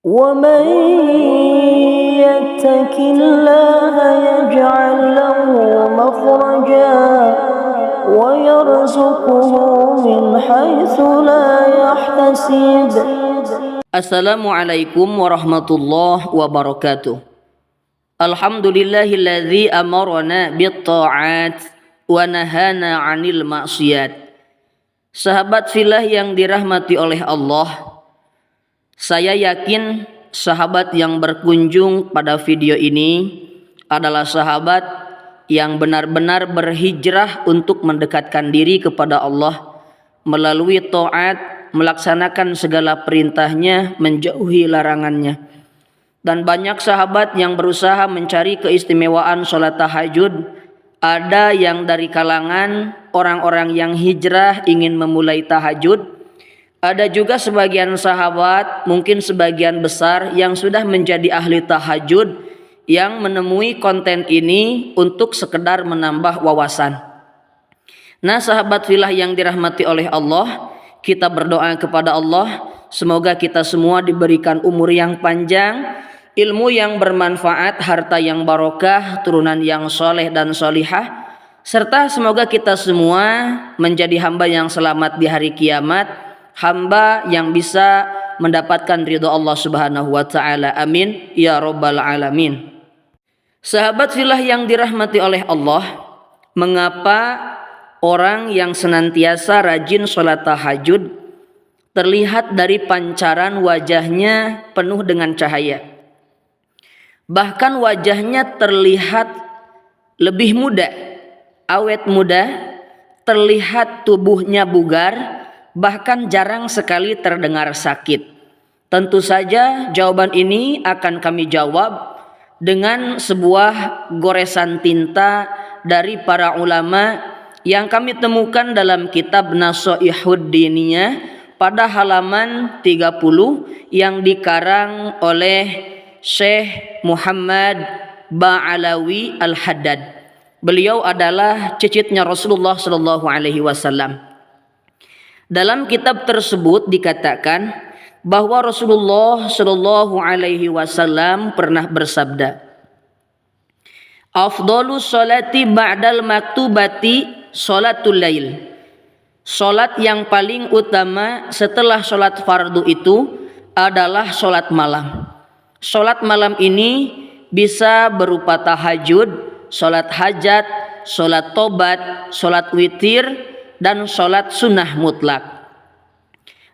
ومن يتق الله يجعل له مخرجا ويرزقه من حيث لا يحتسب. Assalamualaikum warahmatullahi wabarakatuh. Alhamdulillahilladzi amarna bitta'at wa nahana 'anil ma'siyat. Sahabat filah yang dirahmati oleh Allah, saya yakin sahabat yang berkunjung pada video ini adalah sahabat yang benar-benar berhijrah untuk mendekatkan diri kepada Allah melalui taat, melaksanakan segala perintahnya, menjauhi larangannya. Dan banyak sahabat yang berusaha mencari keistimewaan sholat tahajud. Ada yang dari kalangan orang-orang yang hijrah ingin memulai tahajud. Ada juga sebagian sahabat, mungkin sebagian besar yang sudah menjadi ahli tahajud, yang menemui konten ini untuk sekedar menambah wawasan. Nah, sahabat filah yang dirahmati oleh Allah, kita berdoa kepada Allah, semoga kita semua diberikan umur yang panjang, ilmu yang bermanfaat, harta yang barokah, turunan yang soleh dan solihah, serta semoga kita semua menjadi hamba yang selamat di hari kiamat, hamba yang bisa mendapatkan ridho Allah Subhanahu wa taala. Amin ya rabbal alamin. Sahabat filah yang dirahmati oleh Allah, mengapa orang yang senantiasa rajin sholat tahajud terlihat dari pancaran wajahnya penuh dengan cahaya? Bahkan wajahnya terlihat lebih muda, awet muda, terlihat tubuhnya bugar, bahkan jarang sekali terdengar sakit. Tentu saja jawaban ini akan kami jawab dengan sebuah goresan tinta dari para ulama yang kami temukan dalam kitab Nasaihud Diniyah pada halaman 30 yang dikarang oleh Syekh Muhammad Ba'alawi Al-Haddad. Beliau adalah cicitnya Rasulullah sallallahu alaihi wasallam. Dalam kitab tersebut dikatakan bahwa Rasulullah sallallahu alaihi wasallam pernah bersabda, "Afdhalus sholati ba'dal maktubati sholatul lail." Salat yang paling utama setelah salat fardu itu adalah salat malam. Salat malam ini bisa berupa tahajud, salat hajat, salat tobat, salat witir, dan salat sunnah mutlak.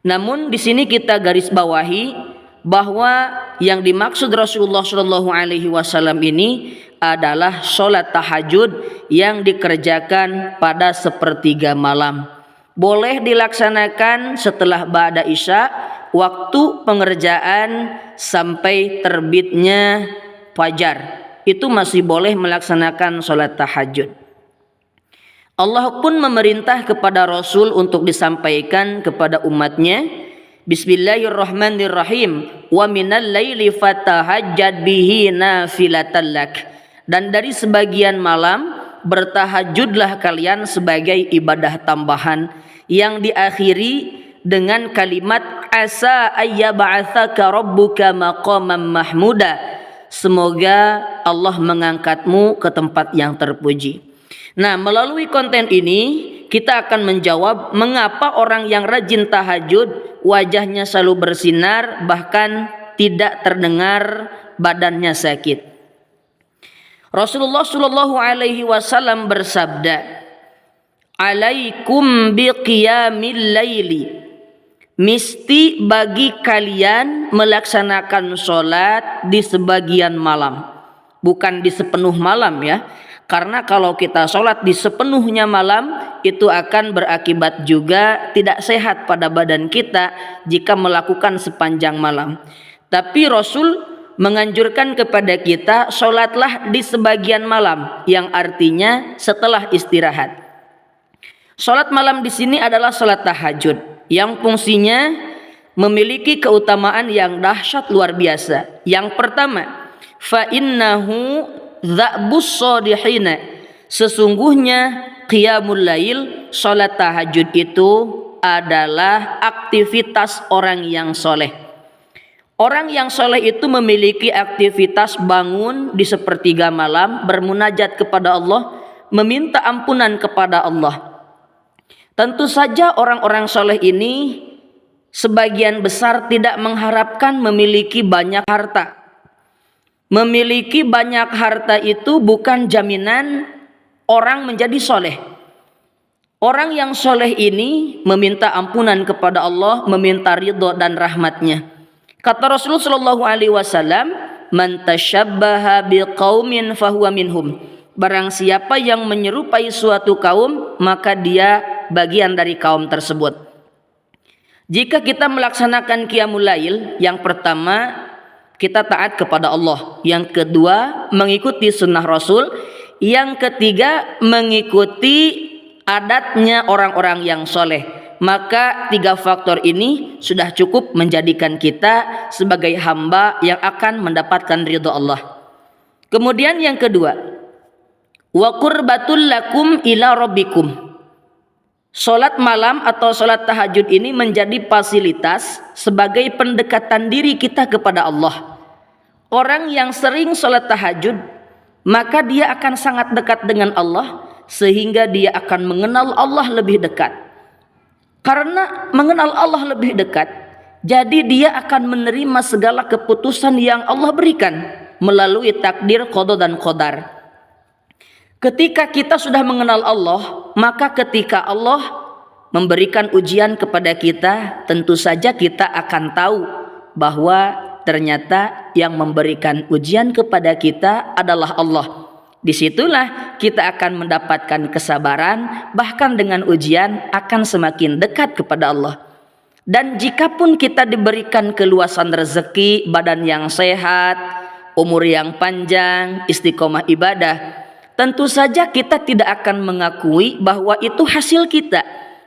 Namun di sini kita garis bawahi bahwa yang dimaksud Rasulullah Shallallahu Alaihi Wasallam ini adalah salat tahajud yang dikerjakan pada sepertiga malam. Boleh dilaksanakan setelah ba'da isya, waktu pengerjaan sampai terbitnya fajar. Itu masih boleh melaksanakan salat tahajud. Allah pun memerintah kepada Rasul untuk disampaikan kepada umatnya, Bismillahirrahmanirrahim, wa minal laili fatahajjad bihi nafilatan lak. Dan dari sebagian malam bertahajudlah kalian sebagai ibadah tambahan, yang diakhiri dengan kalimat asa ayyab'atsaka rabbuka maqaman mahmuda. Semoga Allah mengangkatmu ke tempat yang terpuji. Nah, melalui konten ini kita akan menjawab mengapa orang yang rajin tahajud wajahnya selalu bersinar, bahkan tidak terdengar badannya sakit. Rasulullah Shallallahu Alaihi Wasallam bersabda, "Alaikum biqiyamil laili." Mesti bagi kalian melaksanakan sholat di sebagian malam, bukan di sepenuh malam ya. Karena kalau kita sholat di sepenuhnya malam, itu akan berakibat juga tidak sehat pada badan kita jika melakukan sepanjang malam. Tapi Rasul menganjurkan kepada kita sholatlah di sebagian malam, yang artinya setelah istirahat. Sholat malam di sini adalah sholat tahajud yang fungsinya memiliki keutamaan yang dahsyat luar biasa. Yang pertama, fa innahu dza'bus shadihina. Sesungguhnya qiyamul lail, sholat tahajud itu adalah aktivitas orang yang soleh. Orang yang soleh itu memiliki aktivitas bangun di sepertiga malam, bermunajat kepada Allah, meminta ampunan kepada Allah. Tentu saja orang-orang soleh ini sebagian besar tidak mengharapkan memiliki banyak harta. Memiliki banyak harta itu bukan jaminan orang menjadi soleh. Orang yang soleh ini meminta ampunan kepada Allah, meminta ridho dan rahmatnya. Kata Rasulullah Shallallahu Alaihi Wasallam, "Man tashabbaha biqaumin fahuwa minhum." Barang siapa yang menyerupai suatu kaum, maka dia bagian dari kaum tersebut. Jika kita melaksanakan qiyamul lail, yang pertama kita taat kepada Allah, yang kedua mengikuti sunnah Rasul, yang ketiga mengikuti adatnya orang-orang yang soleh. Maka 3 faktor ini sudah cukup menjadikan kita sebagai hamba yang akan mendapatkan ridho Allah. Kemudian yang kedua, wa qurbatul lakum ila rabbikum. Salat malam atau salat tahajud ini menjadi fasilitas sebagai pendekatan diri kita kepada Allah. Orang yang sering salat tahajud, maka dia akan sangat dekat dengan Allah, sehingga dia akan mengenal Allah lebih dekat. Karena mengenal Allah lebih dekat, jadi dia akan menerima segala keputusan yang Allah berikan melalui takdir, qada dan qadar. Ketika kita sudah mengenal Allah, maka ketika Allah memberikan ujian kepada kita, tentu saja kita akan tahu bahwa ternyata yang memberikan ujian kepada kita adalah Allah. Disitulah kita akan mendapatkan kesabaran, bahkan dengan ujian akan semakin dekat kepada Allah. Dan jikapun kita diberikan keluasan rezeki, badan yang sehat, umur yang panjang, istiqomah ibadah, tentu saja kita tidak akan mengakui bahwa itu hasil kita,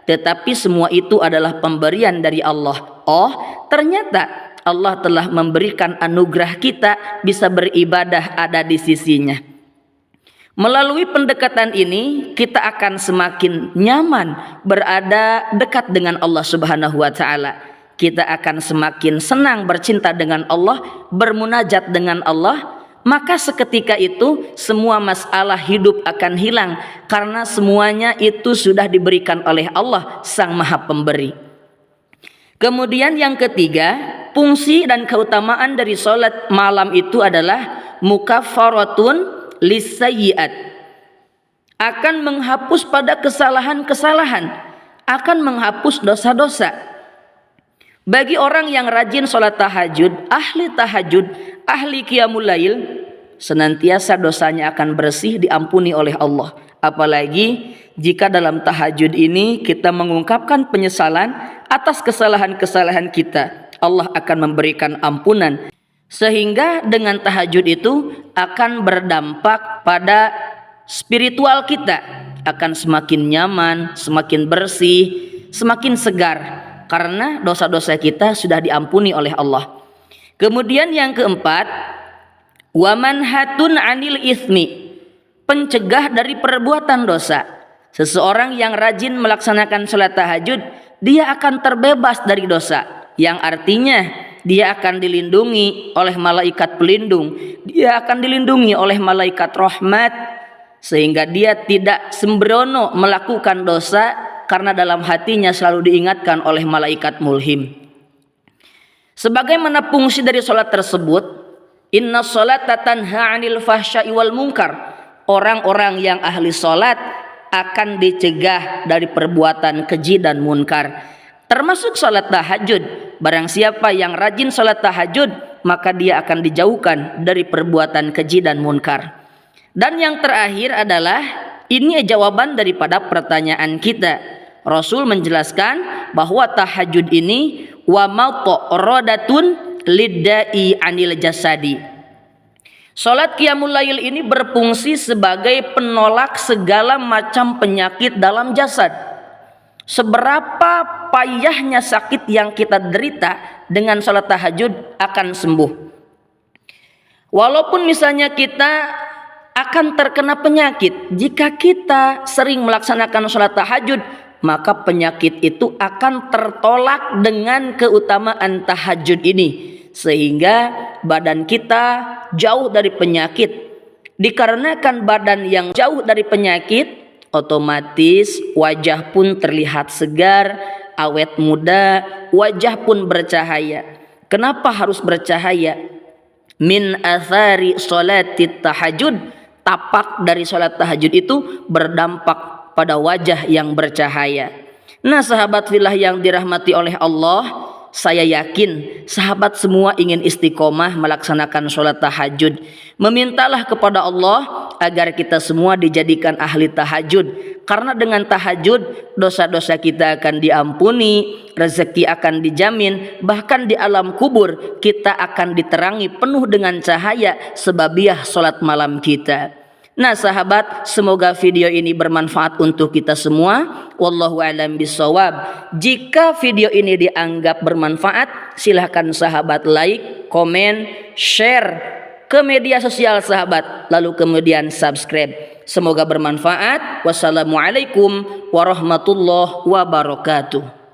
tetapi semua itu adalah pemberian dari Allah. Oh, ternyata Allah telah memberikan anugerah kita bisa beribadah ada di sisinya. Melalui pendekatan ini kita akan semakin nyaman berada dekat dengan Allah Subhanahu wa taala. Kita akan semakin senang bercinta dengan Allah, bermunajat dengan Allah, maka seketika itu semua masalah hidup akan hilang karena semuanya itu sudah diberikan oleh Allah Sang Maha Pemberi. Kemudian yang ketiga, fungsi dan keutamaan dari salat malam itu adalah mukaffaratun lisayyi'at, akan menghapus pada kesalahan-kesalahan, akan menghapus dosa-dosa. Bagi orang yang rajin sholat tahajud, ahli qiyamul lail, senantiasa dosanya akan bersih, diampuni oleh Allah. Apalagi jika dalam tahajud ini kita mengungkapkan penyesalan atas kesalahan-kesalahan kita, Allah akan memberikan ampunan. Sehingga dengan tahajud itu akan berdampak pada spiritual kita, akan semakin nyaman, semakin bersih, semakin segar, karena dosa-dosa kita sudah diampuni oleh Allah. Kemudian yang keempat, wamanhatun anil ismi, pencegah dari perbuatan dosa. Seseorang yang rajin melaksanakan sholat tahajud, dia akan terbebas dari dosa, yang artinya dia akan dilindungi oleh malaikat pelindung, dia akan dilindungi oleh malaikat rahmat, sehingga dia tidak sembrono melakukan dosa karena dalam hatinya selalu diingatkan oleh malaikat mulhim. Sebagaimana fungsi dari sholat tersebut, inna sholata tanha 'anil fahsya'i wal munkar, orang-orang yang ahli sholat akan dicegah dari perbuatan keji dan munkar, termasuk sholat tahajud. Barang siapa yang rajin sholat tahajud, maka dia akan dijauhkan dari perbuatan keji dan munkar. Dan yang terakhir adalah, ini jawaban daripada pertanyaan kita. Rasul menjelaskan bahwa tahajud ini wa maqradatun lidda'i anil jasadi. Salat qiyamul lail ini berfungsi sebagai penolak segala macam penyakit dalam jasad. Seberapa payahnya sakit yang kita derita, dengan salat tahajud akan sembuh. Walaupun misalnya kita akan terkena penyakit, jika kita sering melaksanakan salat tahajud, maka penyakit itu akan tertolak dengan keutamaan tahajud ini. sehingga badan kita jauh dari penyakit. Dikarenakan badan yang jauh dari penyakit, otomatis wajah pun terlihat segar, awet muda, wajah pun bercahaya. Kenapa harus bercahaya? Min athari sholatit tahajud, tapak dari sholat tahajud itu berdampak pada wajah yang bercahaya. Nah, sahabat fillah yang dirahmati oleh Allah, saya yakin sahabat semua ingin istiqomah melaksanakan sholat tahajud. Memintalah kepada Allah agar kita semua dijadikan ahli tahajud. Karena dengan tahajud dosa-dosa kita akan diampuni, rezeki akan dijamin, bahkan di alam kubur kita akan diterangi penuh dengan cahaya sebabiah sholat malam kita. Nah sahabat, semoga video ini bermanfaat untuk kita semua. Wallahu a'lam bishawab. Jika video ini dianggap bermanfaat, silahkan sahabat like, komen, share ke media sosial sahabat, lalu kemudian subscribe. Semoga bermanfaat. Wassalamualaikum warahmatullahi wabarakatuh.